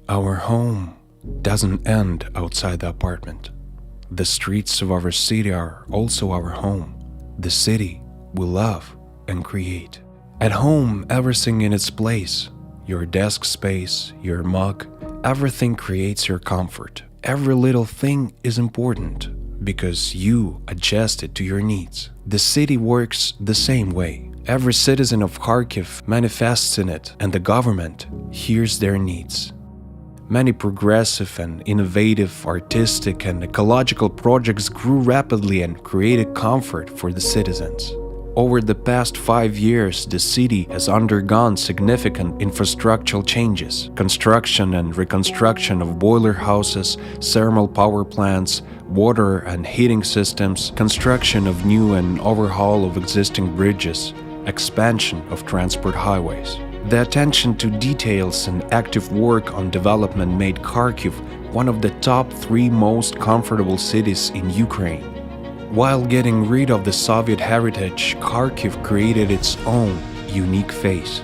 Our home doesn't end outside the apartment. The streets of our city are also our home, the city we love and create. At home, everything in its place. Your desk space, your mug, everything creates your comfort. Every little thing is important because you adjust it to your needs. The city works the same way. Every citizen of Kharkiv manifests in it, and the government hears their needs. Many progressive and innovative artistic and ecological projects grew rapidly and created comfort for the citizens. Over the past 5 years, the city has undergone significant infrastructural changes. Construction and reconstruction of boiler houses, thermal power plants, water and heating systems, construction of new and overhaul of existing bridges, expansion of transport highways. The attention to details and active work on development made Kharkiv one of the top 3 most comfortable cities in Ukraine. While getting rid of the Soviet heritage, Kharkiv created its own unique face.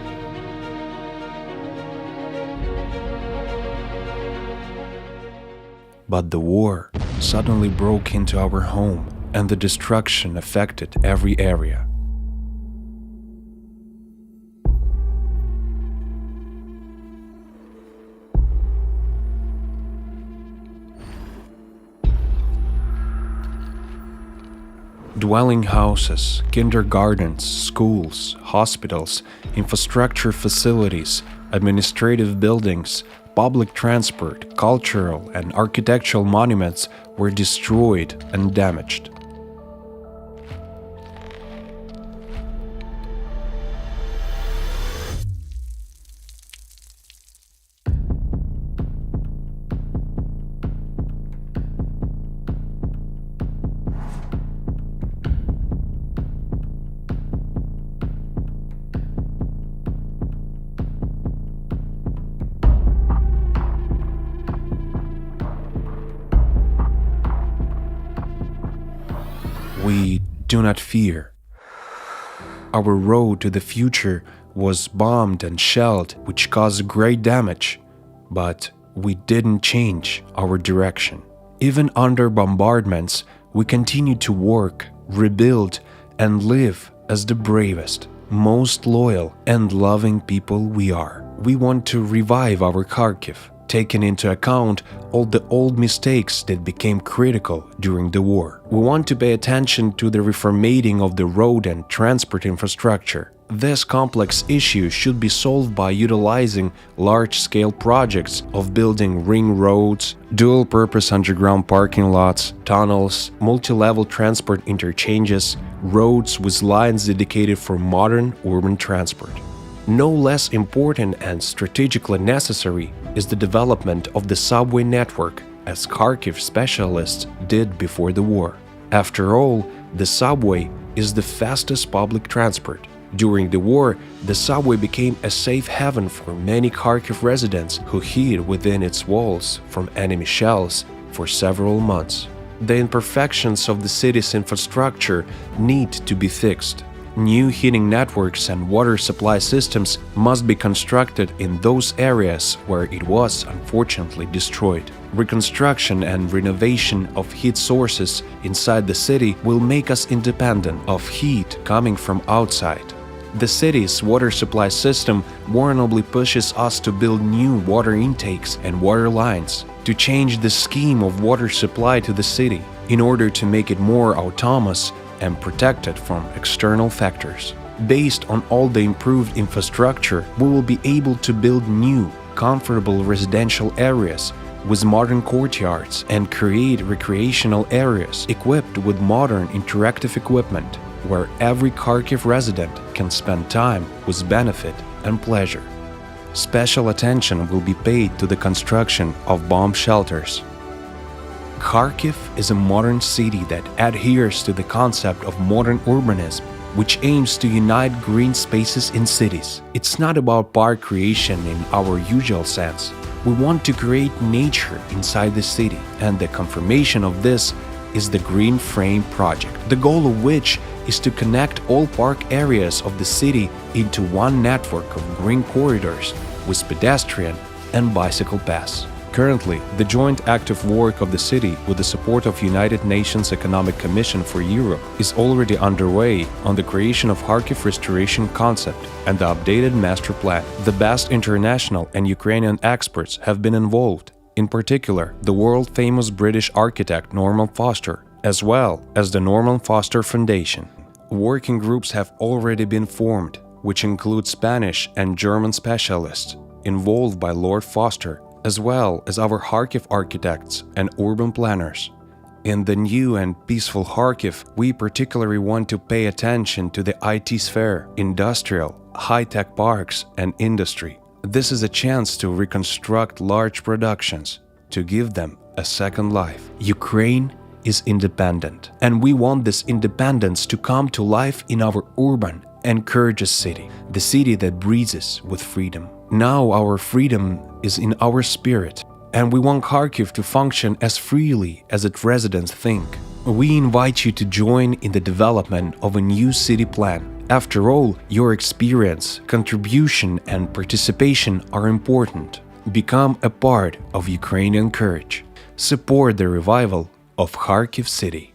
But the war suddenly broke into our home, and the destruction affected every area. Dwelling houses, kindergartens, schools, hospitals, infrastructure facilities, administrative buildings, public transport, cultural and architectural monuments were destroyed and damaged. We do not fear. Our road to the future was bombed and shelled, which caused great damage, but we didn't change our direction. Even under bombardments, we continued to work, rebuild, and live as the bravest, most loyal, and loving people we are. We want to revive our Kharkiv, taking into account all the old mistakes that became critical during the war. We want to pay attention to the reformatting of the road and transport infrastructure. This complex issue should be solved by utilizing large-scale projects of building ring roads, dual-purpose underground parking lots, tunnels, multi-level transport interchanges, roads with lines dedicated for modern urban transport. No less important and strategically necessary is the development of the subway network, as Kharkiv specialists did before the war. After all, the subway is the fastest public transport. During the war, the subway became a safe haven for many Kharkiv residents who hid within its walls from enemy shells for several months. The imperfections of the city's infrastructure need to be fixed. New heating networks and water supply systems must be constructed in those areas where it was unfortunately destroyed. Reconstruction and renovation of heat sources inside the city will make us independent of heat coming from outside. The city's water supply system warrantably pushes us to build new water intakes and water lines, to change the scheme of water supply to the city in order to make it more autonomous and protected from external factors. Based on all the improved infrastructure, we will be able to build new, comfortable residential areas with modern courtyards and create recreational areas equipped with modern interactive equipment, where every Kharkiv resident can spend time with benefit and pleasure. Special attention will be paid to the construction of bomb shelters. Kharkiv is a modern city that adheres to the concept of modern urbanism, which aims to unite green spaces in cities. It's not about park creation in our usual sense. We want to create nature inside the city, and the confirmation of this is the Green Frame project, the goal of which is to connect all park areas of the city into one network of green corridors with pedestrian and bicycle paths. Currently, the joint active work of the city with the support of United Nations Economic Commission for Europe is already underway on the creation of Kharkiv restoration concept and the updated master plan. The best international and Ukrainian experts have been involved, in particular the world-famous British architect Norman Foster, as well as the Norman Foster Foundation. Working groups have already been formed, which include Spanish and German specialists involved by Lord Foster, as well as our Kharkiv architects and urban planners. In the new and peaceful Kharkiv, we particularly want to pay attention to the IT sphere, industrial, high-tech parks, and industry. This is a chance to reconstruct large productions, to give them a second life. Ukraine is independent, and we want this independence to come to life in our urban and courageous city, the city that breathes with freedom. Now our freedom is in our spirit, and we want Kharkiv to function as freely as its residents think. We invite you to join in the development of a new city plan. After all, your experience, contribution, and participation are important. Become a part of Ukrainian courage. Support the revival of Kharkiv city.